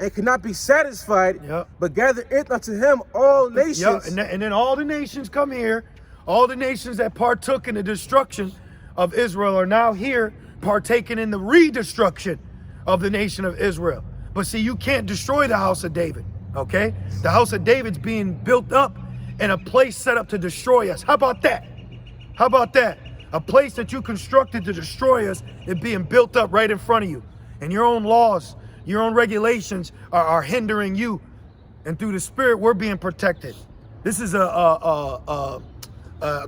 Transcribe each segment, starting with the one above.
and cannot be satisfied, Yep. but gathereth unto him all nations. Yep. And then all the nations come here. All the nations that partook in the destruction of Israel are now here partaking in the redestruction of the nation of Israel. But see, you can't destroy the house of David, okay? The house of David's being built up and a place set up to destroy us. How about that? How about that? A place that you constructed to destroy us is being built up right in front of you. And your own laws, your own regulations are hindering you. And through the Spirit, we're being protected. This is a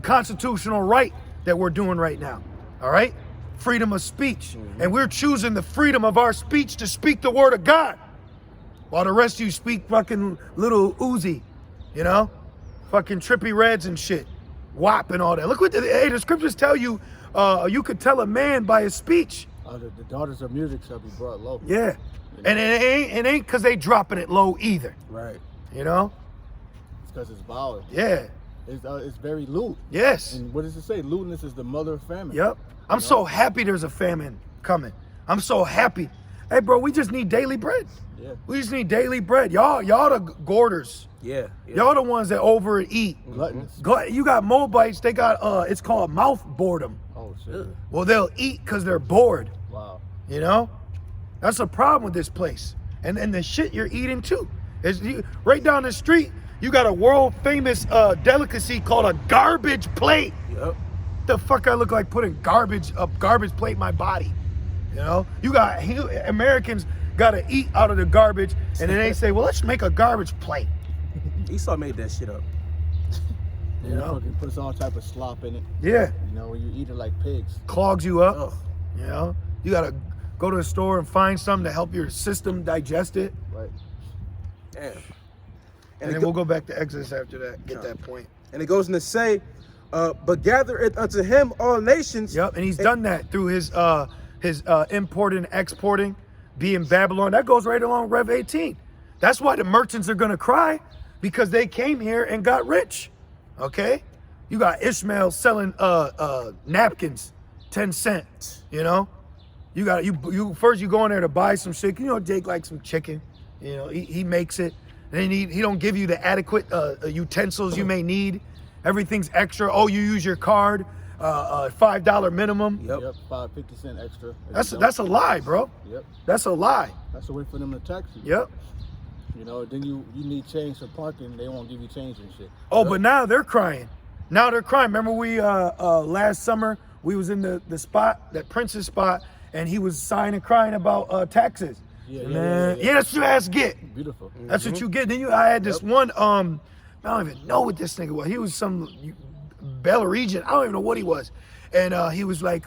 constitutional right that we're doing right now, all right? Freedom of speech. And we're choosing the freedom of our speech to speak the word of God. While the rest of you speak fucking little Uzi, you know? Fucking trippy reds and shit. WAP and all that. Look what the scriptures tell you. You could tell a man by his speech. The daughters of music shall be brought low. Yeah. And it ain't because they dropping it low either. Right. You know? It's because it's violent. Yeah. It's very lewd. Yes. And what does it say? Lewdness is the mother of famine. Yep. I'm so happy there's a famine coming. I'm so happy. Hey, bro, we just need daily bread. Yeah. We just need daily bread. Y'all the gourders. Yeah. Y'all the ones that overeat. Gluttonous. You got Moabites, they got, it's called mouth boredom. Oh, shit. Well, they'll eat because they're bored. Wow. You know? That's a problem with this place. And the shit you're eating too. Right down the street, you got a world famous delicacy called a garbage plate. Yep. The fuck I look like putting a garbage plate in my body? You know? You got Americans gotta eat out of the garbage, and then they say, well, let's make a garbage plate. Esau made that shit up. You know, fucking puts all type of slop in it. Yeah. You know, you eat it like pigs. Clogs you up. Ugh. You know? You gotta go to the store and find something to help your system digest it. Right. Damn. And then we'll go back to Exodus after that, get that point. And it goes on to say, but gathereth unto him all nations. Yep, and he's done that through his importing and exporting, being Babylon. That goes right along Rev 18. That's why the merchants are gonna cry, because they came here and got rich. Okay? You got Ishmael selling napkins, 10 cents, you know? You got you first you go in there to buy some shit, you know, Jake likes some chicken. You know, he makes it. And he don't give you the adequate utensils you may need. Everything's extra. Oh, you use your card, $5 minimum. Yep. 50 cent extra. That's a lie, bro. Yep. That's a lie. That's a way for them to tax you. Yep. You know, then you need change for parking, they won't give you change and shit. Oh, but now they're crying. Now they're crying. Remember we last summer we was in the spot, that Prince's spot, and he was sighing and crying about taxes. Yeah, that's what your ass get. Beautiful. That's what you get. Then I had this one, I don't even know what this nigga was. He was some Belarusian. I don't even know what he was. And he was like,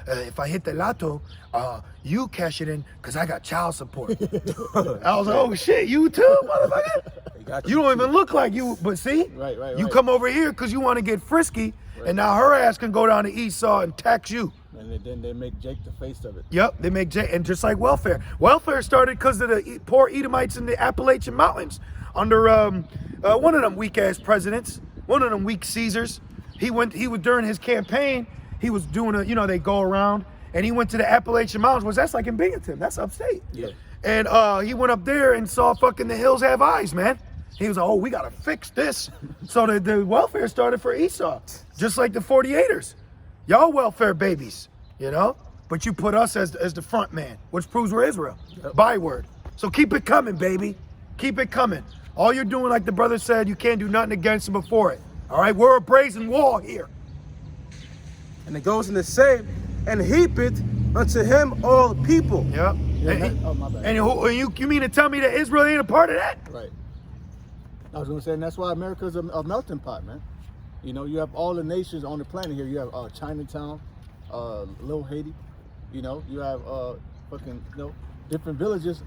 if I hit the lotto, you cash it in because I got child support. I was like, oh shit, you too, motherfucker? You don't even look like you, but see? Right. You come over here because you want to get frisky, and now her ass can go down to Esau and tax you. And then they make Jake the face of it. Yep, they make Jake, and just like welfare. Welfare started because of the poor Edomites in the Appalachian Mountains under one of them weak ass presidents, one of them weak Caesars. He was during his campaign, he was doing they go around, and he went to the Appalachian Mountains, which that's like in Binghamton, that's upstate. Yeah. And he went up there and saw fucking the hills have eyes, man. He was like, oh, we gotta fix this. So the welfare started for Esau, just like the 48ers. Y'all welfare babies, you know? But you put us as the front man, which proves we're Israel. Yep. Byword. So keep it coming, baby. Keep it coming. All you're doing, like the brother said, you can't do nothing against it before it. All right, we're a brazen wall here. And it goes in the same, and heapeth unto him all people. Yep. My bad. And you mean to tell me that Israel ain't a part of that? Right. I was gonna say, and that's why America's a melting pot, man. You know, you have all the nations on the planet here. You have Chinatown, Little Haiti. You know, you have different villages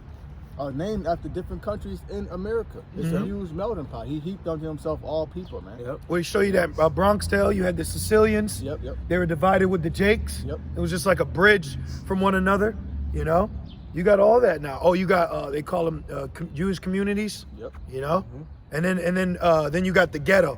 named after different countries in America. It's a huge melting pot. He heaped unto himself all people, man. Yep. We show you that Bronx tale. You had the Sicilians. Yep. They were divided with the Jakes. Yep. It was just like a bridge from one another. You know, you got all that now. Oh, you got they call them Jewish communities. Yep. You know, and then you got the ghetto.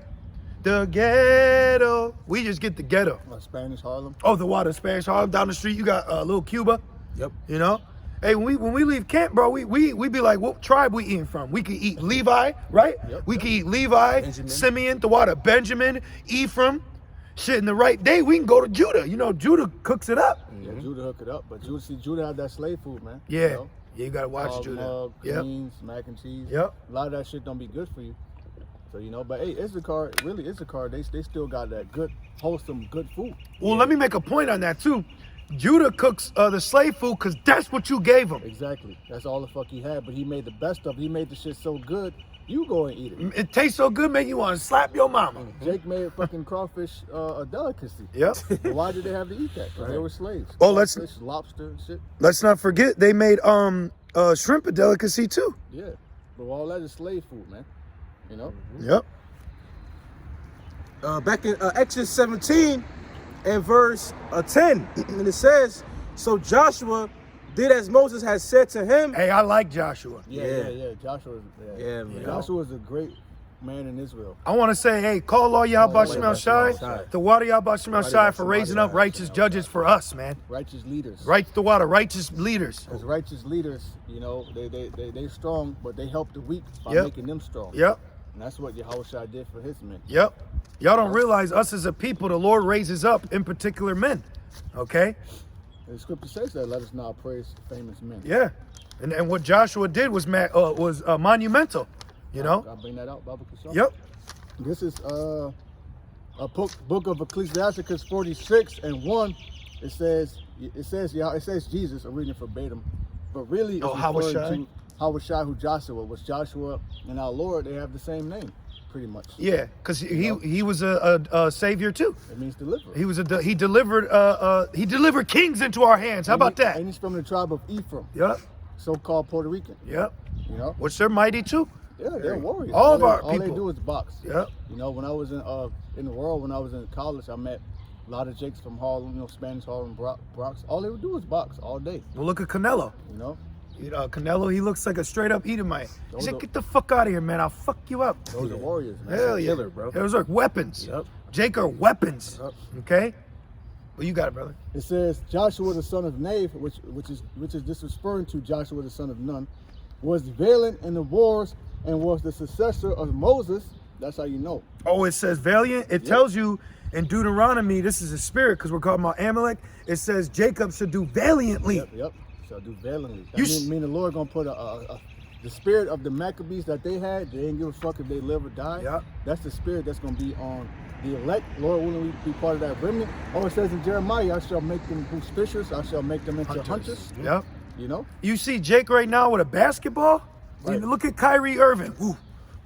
The ghetto. We just get the ghetto. Spanish Harlem. Oh, the Spanish Harlem. Down the street, you got little Cuba. Yep. You know, Hey, when we leave camp, bro, we be like, what tribe we eating from? We could eat Levi, right? Yep. We could eat Levi, Benjamin. Simeon, Thawada, Benjamin, Ephraim. Shit, in the right day, we can go to Judah. You know, Judah cooks it up. Yeah, Judah hook it up, but Judah had that slave food, man. Yeah, You know? yeah, you gotta watch Hog Judah. mug, Yep. beans, mac and cheese. Yep. A lot of that shit don't be good for you. So, you know, but hey, Issachar, they still got that good, wholesome, good food. Well, let me make a point on that too. Judah cooks the slave food because that's what you gave him. Exactly. That's all the fuck he had, but he made the best of it. He made the shit so good, you go and eat it. It tastes so good, make you want to slap your mama. Jake made fucking crawfish a delicacy. Yep. But why did they have to eat that? Because they were slaves. Oh, let's- Crawfish, lobster and shit. Let's not forget they made shrimp a delicacy too. Yeah. But all that is slave food, man. You know? Yep. Back in Exodus 17 and verse 10, and it says, so Joshua did as Moses had said to him. Hey, I like Joshua. Yeah. Joshua. Yeah, man. Joshua was a great man in Israel. I want to say, hey, call all y'all Bashim Yahweh Shai, Shai. the water y'all Bashim Shai for Yahweh raising up Shai. righteous judges for us, man. Righteous leaders. Right, the water, righteous leaders. Because righteous leaders, you know, they strong, but they help the weak by Yep. making them strong. Yep, And that's what Yahushua did for his men. yep. Y'all don't realize us as a people, the Lord raises up in particular men. Okay? And the scripture says that, let us now praise famous men. Yeah. And what Joshua did was monumental. You know? I'll bring that out, Baba Kishon. Yep. This is a book of Ecclesiasticus 46:1. It says Jesus. I'm reading it verbatim, but really it's referring to Yahushua, who Joshua was. Joshua and our Lord, they have the same name, pretty much. Yeah, because he was a savior too. It means deliverer. He delivered kings into our hands. How about that? And he's from the tribe of Ephraim, Yep. so-called Puerto Rican. Yep. You know, Which they're mighty too. yeah, they're warriors. All of our all they people. do is box. Yep. You know, when I was in the world, when I was in college, I met a lot of Jakes from Harlem, you know, Spanish Harlem, Bronx. All they would do is box all day. Well, look at Canelo. You know, Canelo, he looks like a straight up Edomite. He Those said, are- "Get the fuck out of here, man! I'll fuck you up." those are warriors, man. Hell yeah, killer, bro. Those are weapons. Yep. Jake are weapons. Yep. Okay. Well, you got it, brother. It says Joshua the son of Nave, which is this is referring to Joshua the son of Nun, was valiant in the wars and was the successor of Moses. That's how you know. Oh, it says valiant. It tells you in Deuteronomy, this is a spirit because we're talking about Amalek. It says Jacob should do valiantly. Yep. Shall do valiantly. You That mean the Lord gonna put the spirit of the Maccabees that they had. They didn't give a fuck if they live or die. Yep. That's the spirit that's gonna be on the elect. Lord willing, we be part of that remnant. Oh, it says in Jeremiah, I shall make them who's fishers. I shall make them into hunters. Yep. You know. You see Jake right now with a basketball? Right. Look at Kyrie Irving. Woo,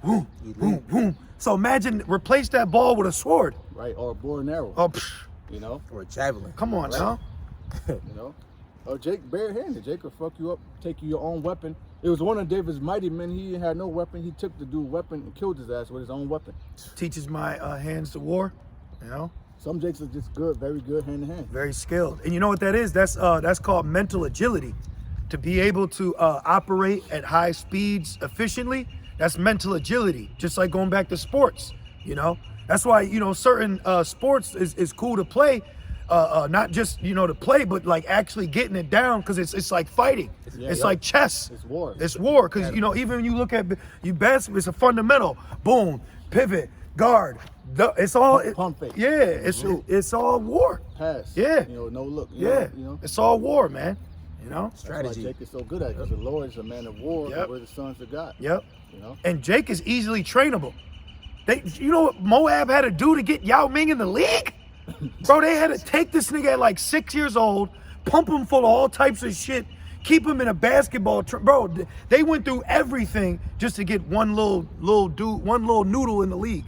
woo, woo, woo. So imagine replace that ball with a sword. Right, or a bow and arrow. Oh, You know. Or a javelin. come on now. You know. Or Jake barehanded. Jake could fuck you up, take you your own weapon. It was one of David's mighty men. He had no weapon. He took the dude's weapon and killed his ass with his own weapon. Teaches my hands to war. You know, Some Jakes are just good, very good hand to hand. very skilled. And you know what that is? That's called mental agility. To be able to operate at high speeds efficiently, that's mental agility. Just like going back to sports, you know. That's why, you know, certain sports is cool to play, not just, you know, to play, but like actually getting it down because it's like fighting. It's like chess. It's war. It's war because, you know, even when you look at basketball, it's a fundamental. Boom, pivot, guard. It's all Pump fake. Yeah, it's all war. Pass. Yeah. You know, no look. Yeah, You know. it's all war, man. You know. That's why Strategy. Jake is so good at it, because the Lord is a man of war. Yep. We're the sons of God. Yep. You know. And Jake is easily trainable. You know what Moab had to do to get Yao Ming in the league? Bro, they had to take this nigga at like 6 years old, pump him full of all types of shit, keep him in a basketball. Bro, they went through everything just to get one little noodle in the league.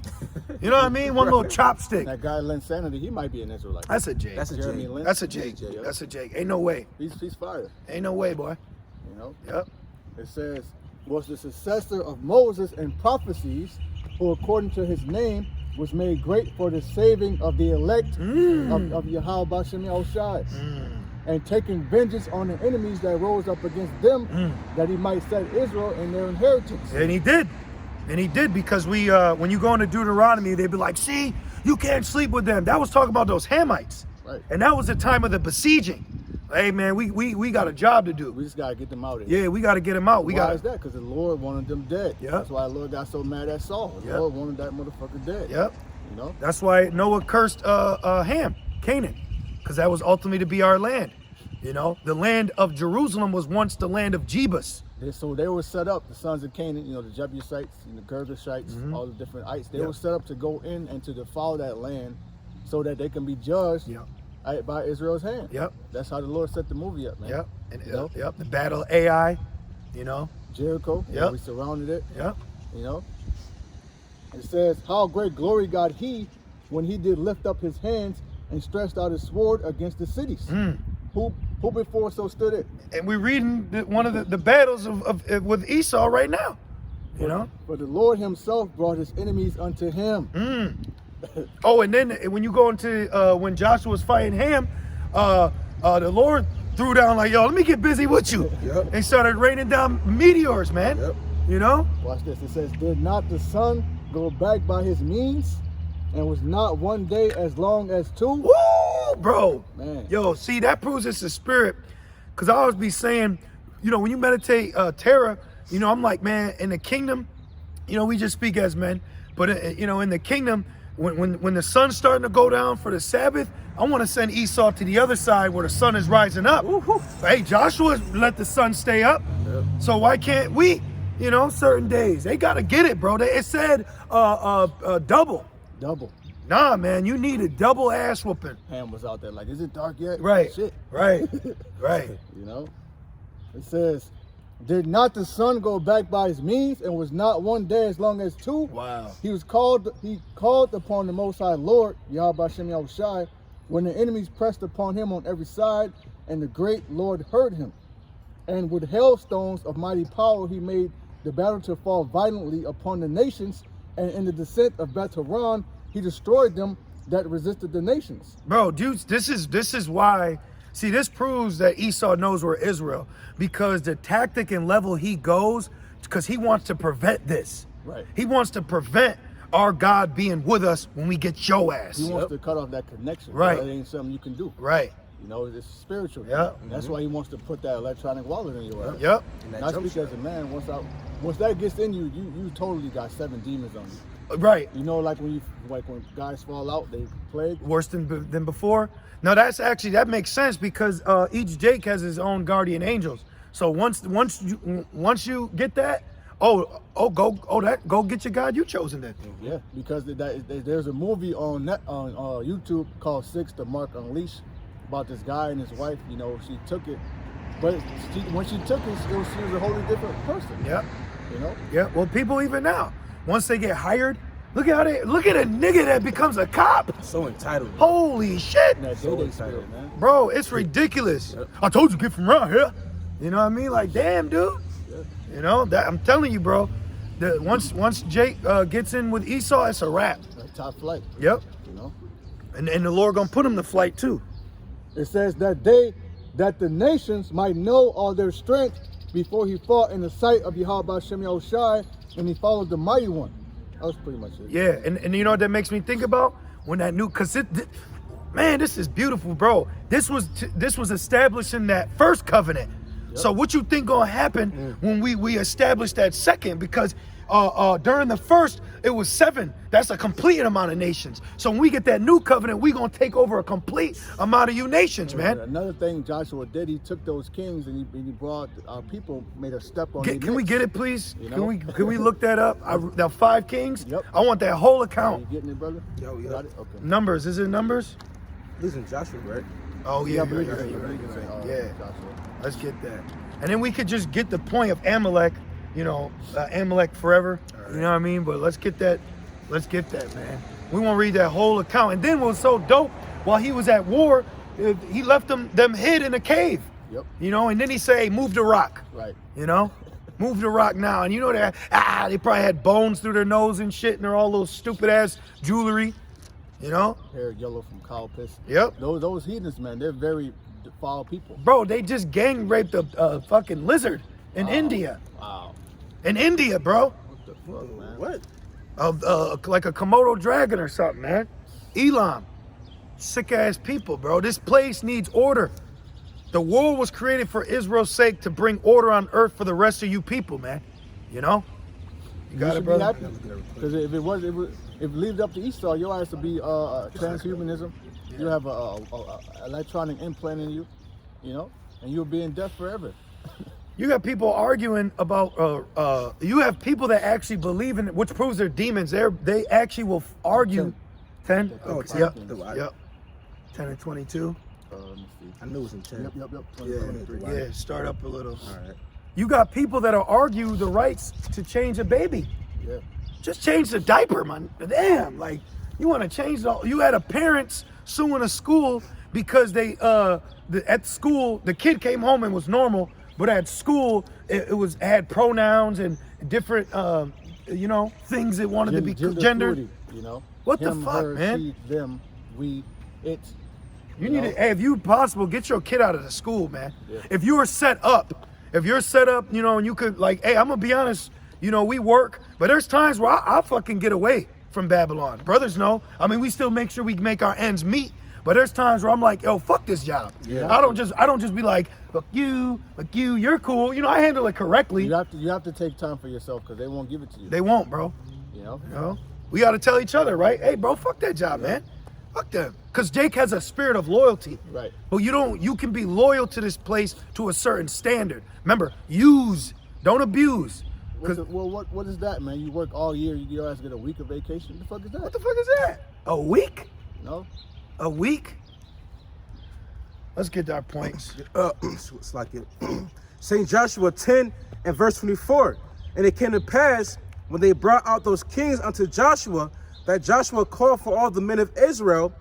You know what I mean? One little chopstick. That guy Lynn Sanity, he might be an Israelite. That's a Jake. That's a Jeremy Jake. Lin. That's a Jake. Yep. That's a Jake. Ain't no way. He's fire. Ain't no way, boy. You know. Yep. It says, was the successor of Moses in prophecies, who according to his name was made great for the saving of the elect of Yahweh Bashem Yahushai, and taking vengeance on the enemies that rose up against them, that he might set Israel in their inheritance. And he did. And he did because when you go into Deuteronomy, they'd be like, see, you can't sleep with them. That was talking about those Hamites. Right. And that was the time of the besieging. Hey man, we got a job to do. We just gotta get them out of here. Yeah, we got to get them out. Why is that? Because the Lord wanted them dead. Yep. That's why the Lord got so mad at Saul. The Lord wanted that motherfucker dead. Yep. You know? That's why Noah cursed Ham, Canaan, because that was ultimately to be our land. You know, the land of Jerusalem was once the land of Jebus. So they were set up, the sons of Canaan, you know, the Jebusites and the Girgashites, all the different ites. They were set up to go in and to defile that land so that they can be judged by Israel's hand. Yep. That's how the Lord set the movie up, man. Yep. And You know? the battle of Ai, you know. Jericho, you know, we surrounded it. Yep. You know. It says, how great glory got he when he did lift up his hands and stretched out his sword against the cities. Who before so stood it? And we're reading one of the battles with Esau right now. You know? But the Lord himself brought his enemies unto him. Oh, and then when you go into when Joshua was fighting Ham, the Lord threw down like, yo, let me get busy with you. And started raining down meteors, man. You know? Watch this. It says, did not the sun go back by his means? And was not one day as long as two? Woo, bro. Man. Yo, see, that proves it's the spirit. Because I always be saying, you know, when you meditate terror, you know, I'm like, man, in the kingdom, you know, we just speak as men. But, you know, in the kingdom, when the sun's starting to go down for the Sabbath, I want to send Esau to the other side where the sun is rising up. Hey, Joshua let the sun stay up. So why can't we, you know, certain days? They got to get it, bro. It said double. Double. Nah, man, you need a double ass whooping. Ham was out there like, is it dark yet? Right. Shit. Right. Right. You know? It says, did not the sun go back by his means and was not one day as long as two? Wow. He called upon the Most High Lord, Yahweh Hashem Yahushai, when the enemies pressed upon him on every side, and the great Lord heard him. And with hailstones of mighty power, he made the battle to fall violently upon the nations, and in the descent of Beth-horon, he destroyed them that resisted the nations. Bro, dudes, this is why. See, this proves that Esau knows we're Israel, because the tactic and level he goes, because he wants to prevent this. Right. He wants to prevent our God being with us when we get your ass. He wants to cut off that connection. Right. That ain't something you can do. Right. You know, it's spiritual. Yeah. And that's why he wants to put that electronic wallet in your ass. Yep. Not speak as a man. Once that gets in you, you totally got 7 demons on you. Right. You know, like when guys fall out, they plague. Worse than before. No, that makes sense, because each Jake has his own guardian angels. So once you get that, go get your God you chosen then. Yeah, because there's a movie on YouTube called 6 The Mark Unleashed about this guy and his wife. You know, she took it, but when she took it, she was a wholly different person. Yeah. You know. Yeah. Well, people even now, once they get hired, look at a nigga that becomes a cop. So entitled. Holy shit. That So day-day entitled, spirit, man. Bro, it's ridiculous. Yep. I told you, get from around here. You know what I mean? Like, damn, dude. You know, that I'm telling you, bro. Once Jake gets in with Esau, it's a wrap. Top flight. Yep. You know. And the Lord gonna put him to flight too. It says that the nations might know all their strength before he fought in the sight of Yahweh Hashem Yahushai, and he followed the mighty one. That was pretty much it. Yeah, and you know what that makes me think about? When that new, man, this is beautiful, bro. This was establishing that first covenant. Yep. So what you think gonna happen when we establish that second? Because during the first, it was 7. That's a complete amount of nations. So when we get that new covenant, we gonna take over a complete amount of you nations, man. Another thing Joshua did, he took those kings and he brought our people, made a step on. Can we get it, please? You know? Can we look that up? The 5 kings. Yep. I want that whole account. You getting it, brother? Yo, You got it? Okay. Numbers. Is it numbers? Listen, Joshua, right? Oh yeah, you're right. Yeah. Joshua. Let's get that. And then we could just get the point of Amalek, you know, Amalek forever. Right. You know what I mean? But let's get that, man. We want to read that whole account. And then what was so dope, while he was at war, he left them hid in a cave. Yep. You know, and then he say, hey, move the rock. Right. You know? Move the rock now. And you know that they probably had bones through their nose and shit, and they're all little stupid ass jewelry. You know? Hair yellow from cow piss. Yep. Those heathens, man, they're very foul people. Bro, they just gang raped a fucking lizard in India. Wow. In India, bro. What the fuck, man? What? Like a Komodo dragon or something, man. Elam. Sick ass people, bro. This place needs order. The world was created for Israel's sake to bring order on earth for the rest of you people, man. You know? You got it, brother? Because if it leaves up to Esau, your ass to be transhumanism. You have a electronic implant in you, you know, and you'll be in death forever. You got people arguing about, you have people that actually believe in it, which proves they're demons. They actually will argue. 10? Oh, 10. Yep. Yep. 10 and 22. Let me see. I knew it was in 10. Yep. 20, Yeah, 23. Yeah, start up a little. All right. You got people that'll argue the rights to change a baby. Yeah. Just change the diaper, man. Damn, like, you want to change you had a parents suing a school because they, at school, the kid came home and was normal, but at school, it had pronouns and different, you know, things that wanted to be gendered. Fluidity, you know? What Him, the fuck, her, man? She, them, we, it. You need to, hey, if you possible, get your kid out of the school, man. Yeah. If you're set up, you know, and you could, like, hey, I'm gonna be honest, you know, we work, but there's times where I fucking get away from Babylon. Brothers know. I mean, we still make sure we make our ends meet, but there's times where I'm like, yo, fuck this job. Yeah. I don't just be like, fuck you, you're cool. You know, I handle it correctly. You have to take time for yourself because they won't give it to you. They won't, bro. You know? You know? We gotta tell each other, right? Hey, bro, fuck that job, man. Fuck them. Because Jake has a spirit of loyalty. Right. But you can be loyal to this place to a certain standard. Remember, use, don't abuse. What is that, man? You work all year, you guys get a week of vacation? What the fuck is that? What the fuck is that? A week? No. A week? Let's get to our points. It's like it. St. Joshua 10 and verse 24. And it came to pass when they brought out those kings unto Joshua, that Joshua called for all the men of Israel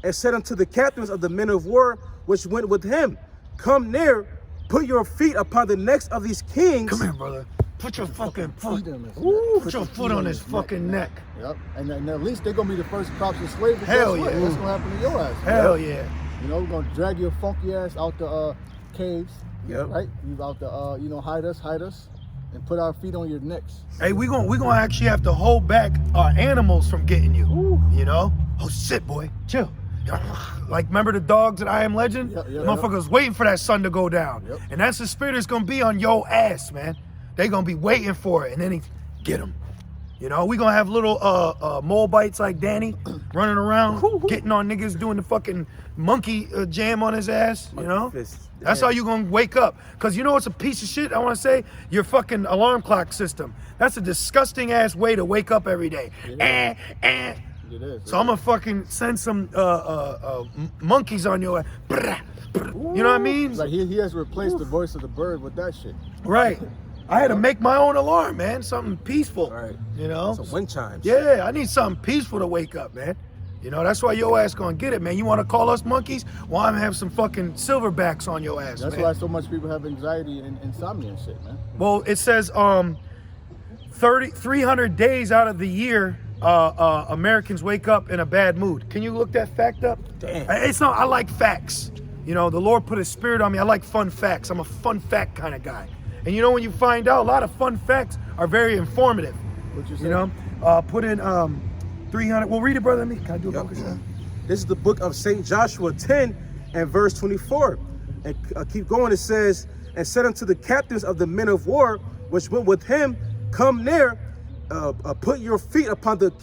and said unto the captains of the men of war which went with him, come near, put your feet upon the necks of these kings. Come here, brother. Put your fucking foot. Ooh, Put your foot on his fucking neck. Yep. And at least they're gonna be the first crops of slavery. Hell Guess what? yeah. What's gonna happen to your ass? Hell yeah. You know, we're gonna drag your funky ass out the caves. Yep. Right? You out the you know, hide us, and put our feet on your necks. Hey, we gonna actually have to hold back our animals from getting you. Ooh. You know? Oh shit, boy. Chill. Like, remember the dogs at I Am Legend? Yep. Motherfuckers waiting for that sun to go down. Yep. And that's the spirit that's gonna be on your ass, man. They gonna be waiting for it, and then he get them. You know, we gonna have little mole bites like Danny running around, getting on niggas doing the fucking monkey jam on his ass, you know? That's how you gonna wake up. Cause you know what's a piece of shit, I wanna say? Your fucking alarm clock system. That's a disgusting ass way to wake up every day. It is. So I'm gonna fucking send some monkeys on your ass. You know what I mean? Like he has replaced the voice of the bird with that shit. Right. I had to make my own alarm, man. Something peaceful. Right. You know? Some wind chimes. Yeah, I need something peaceful to wake up, man. You know, that's why your ass gonna get it, man. You wanna call us monkeys? Well, I'm gonna have some fucking silverbacks on your ass, That's man. why so much people have anxiety and insomnia and shit, man. Well, it says 300 days out of the year, Americans wake up in a bad mood. Can you look that fact up? Damn. It's not, I like facts. You know, the Lord put his spirit on me. I like fun facts. I'm a fun fact kind of guy. And you know, when you find out, a lot of fun facts are very informative. What you say? You know, put in 300. Well, read it, brother. Can I do a bunker shot? This is the book of St. Joshua 10 and verse 24. And keep going, it says, and said unto the captains of the men of war, which went with him, come near, put your feet upon the,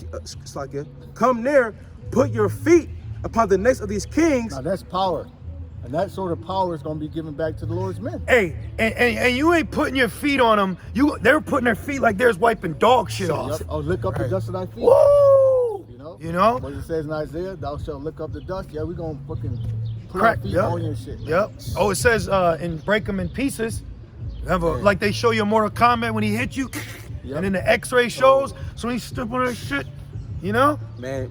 come near, put your feet upon the necks of these kings. Now that's power. And that sort of power is going to be given back to the Lord's men. Hey, and you ain't putting your feet on them. They're putting their feet like they's wiping dog shit off. Yep. Oh, lick up the dust of thy feet. Woo! You know? What it says in Isaiah, thou shalt lick up the dust. Yeah, we're going to fucking put Crack. our feet Yep. on your shit. Man. Yep. Oh, it says and break them in pieces. Like they show you in Mortal Kombat when he hit you, Yep. and then the X-ray shows. So when he step on that shit, you know? Man,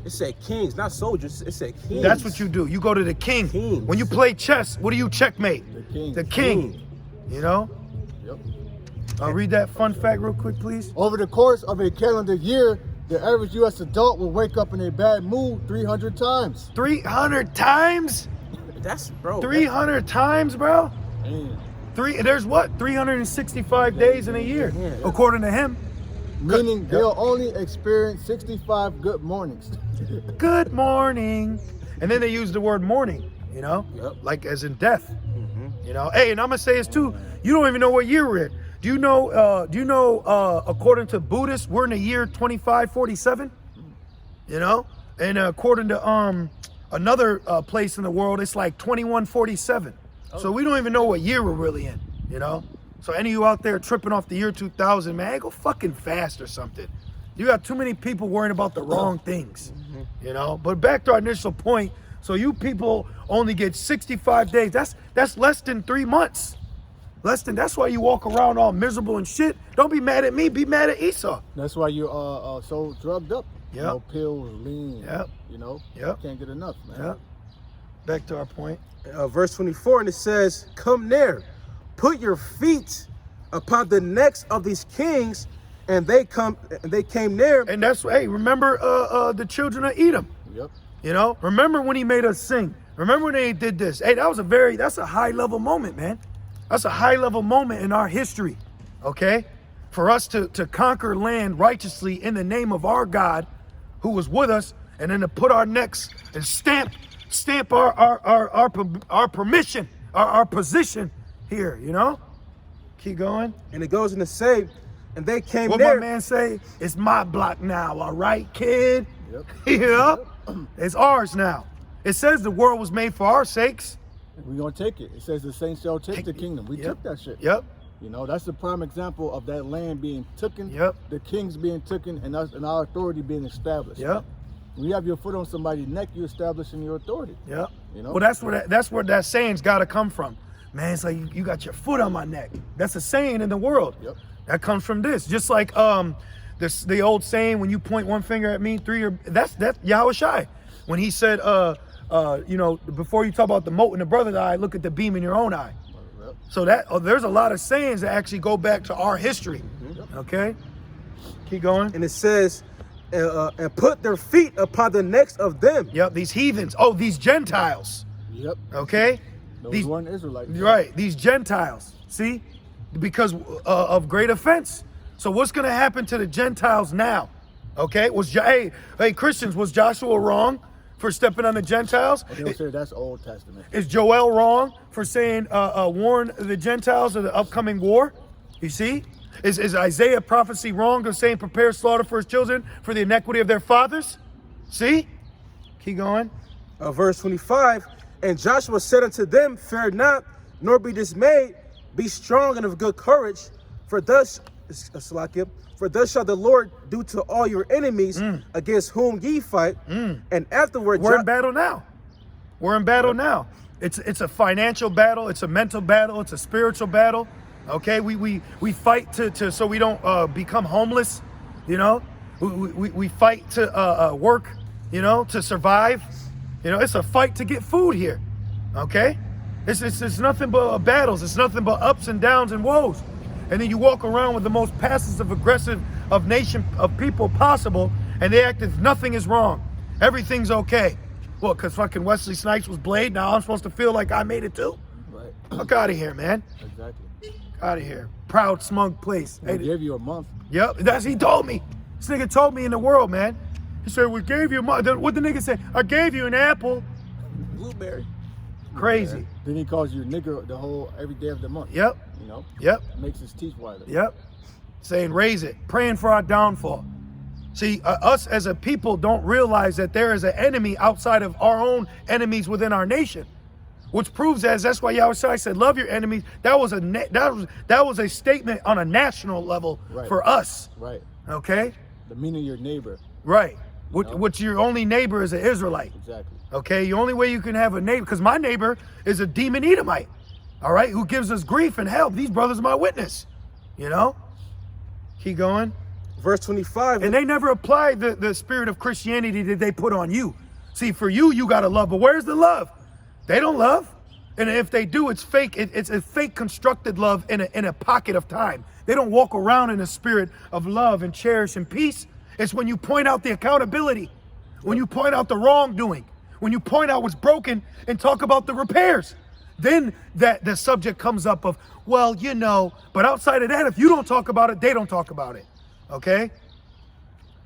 it said kings, not soldiers. It said kings. That's what you do. You go to the king. Kings. When you play chess, what do you checkmate? The king. The king. You know? Yep. I'll read that fun fact real quick, please. Over the course of a calendar year, the average U.S. adult will wake up in a bad mood 300 times. 300 times? That's, bro. 300 times, bro? Damn. There's what? 365 days in a year, Yeah. according to him. Meaning they'll only experience 65 good mornings. Good morning. And then they use the word morning, you know? Yep. Like as in death. You know, hey, and I'm gonna say this too. You don't even know what year we're in. Do you know? According to Buddhists, we're in the year 2547. You know, and according to another place in the world, it's like 2147. So we don't even know what year we're really in. You know, so any of you out there tripping off the year 2000, man, go fucking fast or something. You got too many people worrying about the wrong things. You know, but back to our initial point. So you people only get 65 days. That's less than 3 months. That's why you walk around all miserable and shit. Don't be mad at me, be mad at Esau. That's why you're so drugged up. Yep. You know, pills, lean. Yep. You know, Yep. can't get enough, man. Yep. Back to our point. Verse 24, and it says, "Come near, put your feet upon the necks of these kings," and they came near. And that's, hey, remember the children of Edom. Yep. You know, remember when he made us sing. Remember when they did this. Hey, that's a high level moment, man. That's a high level moment in our history, okay? For us to conquer land righteously in the name of our God who was with us, and then to put our necks and stamp our permission, our position here, you know? Keep going. And it goes in to say, and they came What near. my man say? It's my block now, all right, kid? Yep. You know? It's ours now. It says the world was made for our sakes. We're gonna take it. It says the saints shall take the kingdom. We took that shit. Yep. You know, that's the prime example of that land being taken. Yep. The kings being taken, and us and our authority being established. Yep. When you have your foot on somebody's neck, you're establishing your authority. Yep. You know. Well, that's where that saying's got to come from, man. It's like you got your foot on my neck. That's a saying in the world. Yep. That comes from this. Just like the old saying, when you point one finger at me, that's Yahweh Shai. When he said, you know, before you talk about the mote in the brother's eye, look at the beam in your own eye. Yep. So there's a lot of sayings that actually go back to our history. Okay, keep going. And it says, and put their feet upon the necks of them. Yep, these heathens. Oh, these Gentiles. Yep. Okay, Those weren't Israelites. right. These Gentiles. See, because of great offense. So what's going to happen to the Gentiles now? Okay, hey Christians, was Joshua wrong for stepping on the Gentiles? They'll say that's Old Testament. Is Joel wrong for saying warn the Gentiles of the upcoming war? You see? Is Isaiah prophecy wrong of saying prepare slaughter for his children for the iniquity of their fathers? See? Keep going. Verse 25, and Joshua said unto them, fear not, nor be dismayed, be strong and of good courage, for thus shall the Lord do to all your enemies against whom ye fight. And afterward, We're in battle now. We're in battle now. It's a financial battle. It's a mental battle. It's a spiritual battle. Okay, we fight to so we don't become homeless. You know, we fight to work. You know, to survive. You know, it's a fight to get food here. Okay, it's nothing but battles. It's nothing but ups and downs and woes. And then you walk around with the most passive aggressive of nation of people possible, and they act as nothing is wrong. Everything's okay. Well, because fucking Wesley Snipes was Blade, now I'm supposed to feel like I made it too? Right. Fuck out of here, man. Exactly. Out of here. Proud, smug place. They gave you a month. Yep, he told me. This nigga told me in the world, man. He said, we gave you a month. What the nigga say? I gave you an apple. Blueberry. Crazy. Yeah. Then he calls you nigger every day of the month. Yep. You know? Yep. Makes his teeth whiter. Yep. Saying raise it. Praying for our downfall. See, us as a people don't realize that there is an enemy outside of our own enemies within our nation. Which proves that's why Yahweh Shai said, love your enemies. That was a statement on a national level for us. Right. Okay? The meaning of your neighbor. Right. Which your only neighbor is an Israelite. Exactly. Okay? The only way you can have a neighbor, because my neighbor is a demon Edomite. All right? Who gives us grief and help. These brothers are my witness. You know? Keep going. Verse 25. And they never applied the spirit of Christianity that they put on you. See, for you got to love. But where's the love? They don't love. And if they do, it's fake. It's a fake constructed love in a pocket of time. They don't walk around in a spirit of love and cherish and peace. It's when you point out the accountability, when you point out the wrongdoing, when you point out what's broken and talk about the repairs. Then the subject comes up of, well, you know, but outside of that, if you don't talk about it, they don't talk about it. Okay?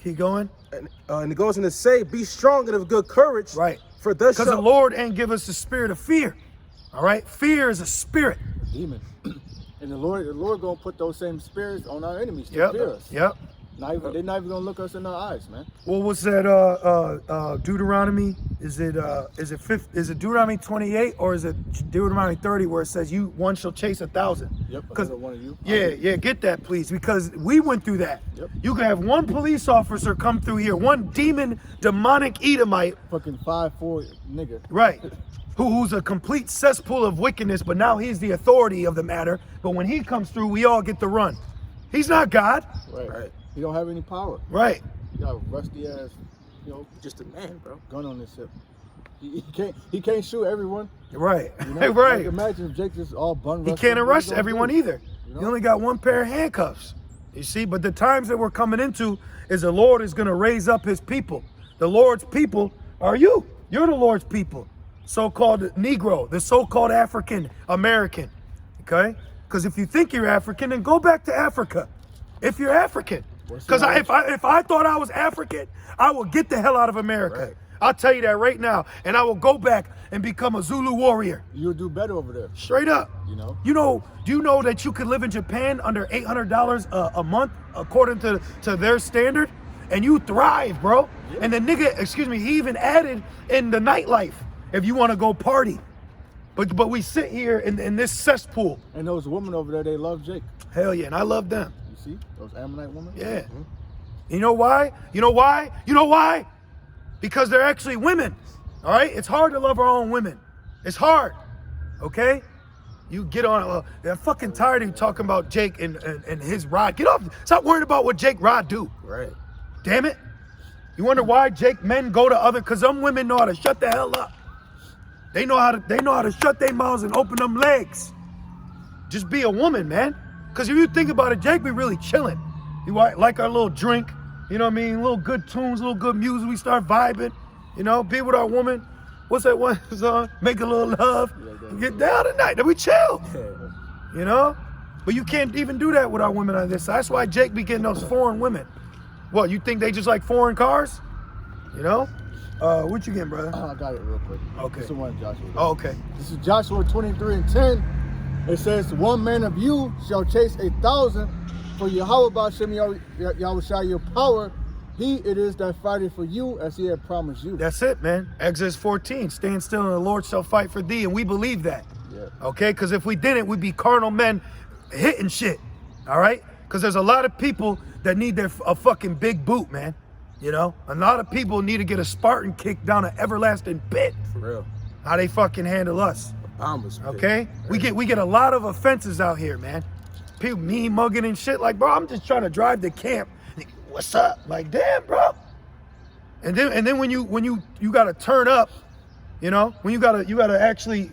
Keep going. And it goes in to say, be strong and of good courage. Right. For thus because the Lord ain't give us the spirit of fear. All right? Fear is a spirit. Demon. And the Lord gonna put those same spirits on our enemies to Yep. fear us. Yep. They're not even gonna look us in our eyes, man. Well, what's that? Deuteronomy? Is it Deuteronomy 28 or is it Deuteronomy 30 where it says one shall chase 1,000? Yep. Because One of you. yeah, get that please, because we went through that. Yep. You can have one police officer come through here, one demonic Edomite, Fucking 5'4" nigga. right? Who's a complete cesspool of wickedness, but now he's the authority of the matter. But when he comes through, we all get to run. He's not God. Right. He don't have any power. Right. He got a rusty ass, Just a man, bro. gun on his hip. He can't shoot everyone. Right. You know? Right. Like, imagine if Jake just all bun He rushed. can't What arrest he gonna everyone do? either. You know? He only got one pair of handcuffs. You see, but the times that we're coming into is the Lord is going to raise up his people. The Lord's people are you. You're the Lord's people. So-called Negro, the so-called African American. Okay? Because if you think you're African, then go back to Africa. If you're African. Because if I thought I was African, I would get the hell out of America. Right. I'll tell you that right now. And I will go back and become a Zulu warrior. You'll do better over there. Straight up. You know? Do you know that you could live in Japan under $800 a month according to their standard? And you thrive, bro. Yeah. And the nigga, he even added in the nightlife if you want to go party. But we sit here in this cesspool. And those women over there, they love Jake. Hell yeah, and I love them. You see? Those Ammonite women? Yeah. Mm-hmm. You know why? You know why? You know why? Because they're actually women. All right? It's hard to love our own women. It's hard. Okay? You get on. I'm fucking tired of you talking about Jake and his rod. Get off. Stop worrying about what Jake Rod do. Right. Damn it. You wonder why Jake men go to other, because some women know how to shut the hell up. They know how to shut their mouths and open them legs. Just be a woman, man. Because if you think about it, Jake be really chilling. You like our little drink, you know what I mean? Little good tunes, little good music. We start vibing, be with our woman. What's that one song? Make a little love. Get down tonight. Then we chill. But you can't even do that with our women on this side. That's why Jake be getting those foreign women. What, you think they just like foreign cars? What you getting, brother? I got it real quick. Okay. This is one Joshua. Oh, okay. This is Joshua 23:10. It says, one man of you shall chase 1,000, for Yahweh Ba'Shem Yahushua your power. He it is that fighteth for you as he had promised you. That's it, man. Exodus 14, stand still and the Lord shall fight for thee. And we believe that. Yeah. Okay? Because if we didn't, we'd be carnal men hitting shit. All right? Because there's a lot of people that need a fucking big boot, man. A lot of people need to get a Spartan kick down an everlasting pit. For real. How they fucking handle us. Bombers. Okay? Right. We get a lot of offenses out here, man. People mean mugging and shit. Like, bro, I'm just trying to drive to camp. What's up? Like, damn, bro. And then when you gotta turn up, when you gotta actually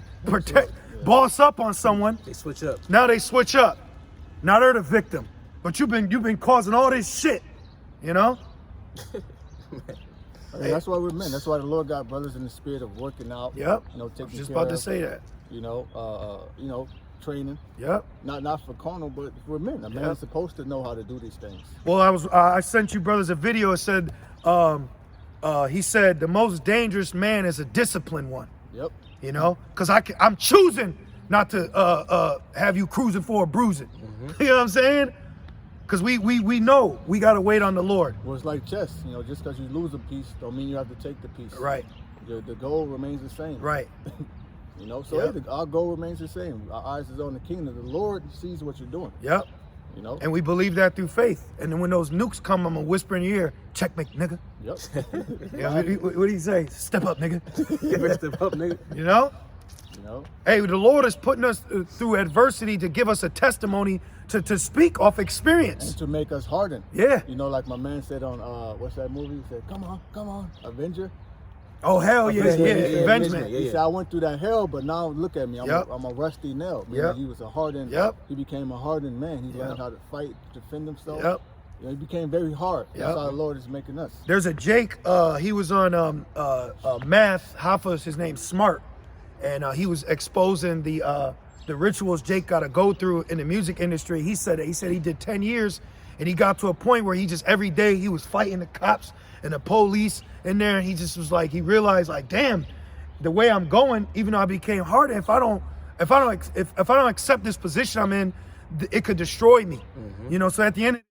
boss up on someone. They switch up. Now they switch up. Now they're the victim. But you've been causing all this shit, That's why we're men. That's why the Lord got brothers in the spirit of working out. Yep. Taking I was just care about to of, say that. Training. Yep. Not for carnal, but for men. A man is supposed to know how to do these things. Well, I sent you brothers a video. It said, he said the most dangerous man is a disciplined one. Yep. Because I'm choosing not to have you cruising for a bruising. Mm-hmm. You know what I'm saying? Because we know we got to wait on the Lord. Well, it's like chess. Just because you lose a piece don't mean you have to take the piece. Right. The goal remains the same. Right. So our goal remains the same. Our eyes is on the kingdom. The Lord sees what you're doing. Yep. And we believe that through faith. And then when those nukes come, I'm going to whisper in your ear, checkmate, nigga. Yep. What do you say? Step up, nigga. Step up, nigga. Hey, the Lord is putting us through adversity to give us a testimony to speak off experience. And to make us harden. Yeah. Like my man said on, what's that movie? He said, come on, Avenger. Oh, hell yeah, Avengement. He said, I went through that hell, but now look at me. I'm a rusty nail. Yep. He was a hardened, he became a hardened man. He learned how to fight, defend himself. Yep. He became very hard. That's how the Lord is making us. There's a Jake, he was on Math, Hoffa's his name's Smart, and he was exposing the rituals Jake got to go through in the music industry. He said he did 10 years, and he got to a point where he just every day he was fighting the cops and the police in there, and he just was like, he realized like, damn, the way I'm going, even though I became harder, if I don't accept this position I'm in, it could destroy me. You know, so at the end